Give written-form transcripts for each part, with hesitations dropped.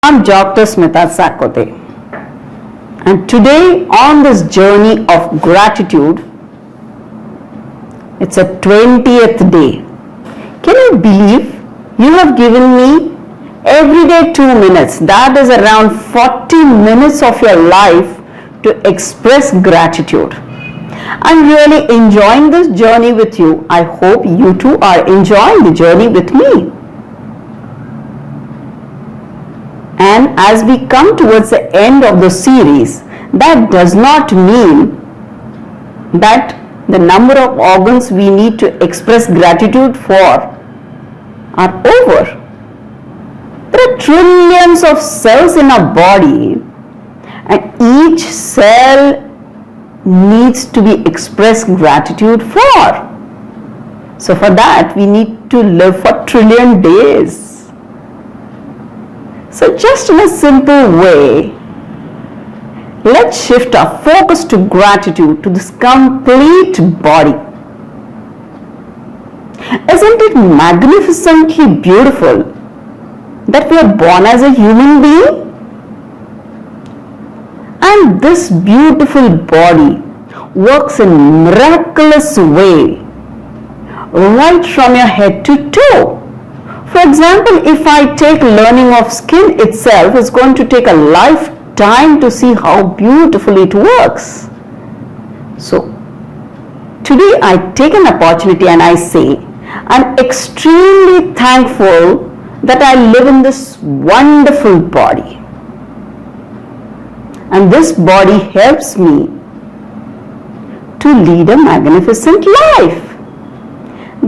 I'm Dr. Smita Sakote, and today on this journey of gratitude, it's a 20th day. Can you believe you have given me every day 2 minutes? That is around 40 minutes of your life to express gratitude. I'm really enjoying this journey with you. I hope you too are enjoying the journey with me. And as we come towards the end of the series, that does not mean that the number of organs we need to express gratitude for are over. There are trillions of cells in our body, and each cell needs to be expressed gratitude for. So for that, we need to live for trillion days. So just in a simple way, let's shift our focus to gratitude, to this complete body. Isn't it magnificently beautiful that we are born as a human being? And this beautiful body works in miraculous way, right from your head to toe. For example, if I take learning of skin itself, it's going to take a lifetime to see how beautifully it works. So, today I take an opportunity and I say, I'm extremely thankful that I live in this wonderful body. And this body helps me to lead a magnificent life.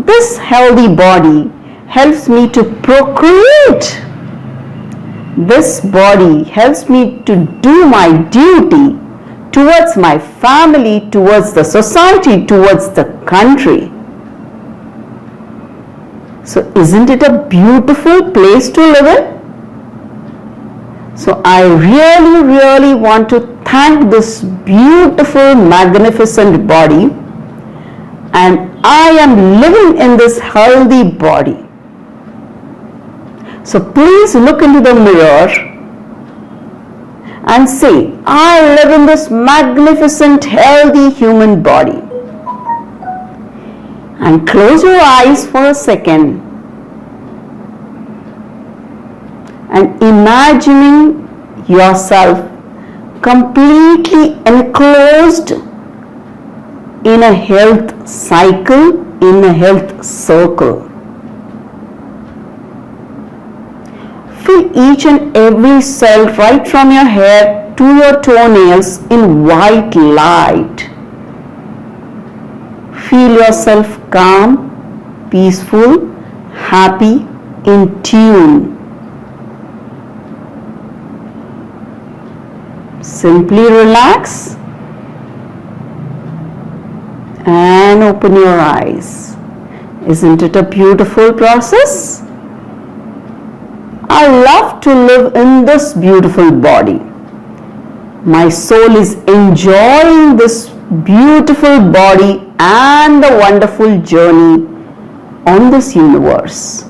This healthy body helps me to procreate. This body helps me to do my duty towards my family, towards the society, towards the country. So isn't it a beautiful place to live in? So I really want to thank this beautiful, magnificent body, and I am living in this healthy body. So please look into the mirror and say, I live in this magnificent, healthy human body. And close your eyes for a second and imagining yourself completely enclosed in a health cycle, in a health circle. Fill each and every cell right from your hair to your toenails in white light. Feel yourself calm, peaceful, happy, in tune. Simply relax and open your eyes. Isn't it a beautiful process? I love to live in this beautiful body. My soul is enjoying this beautiful body and the wonderful journey on this universe.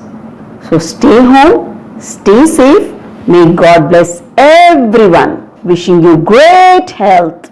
So stay home, stay safe. May God bless everyone. Wishing you great health.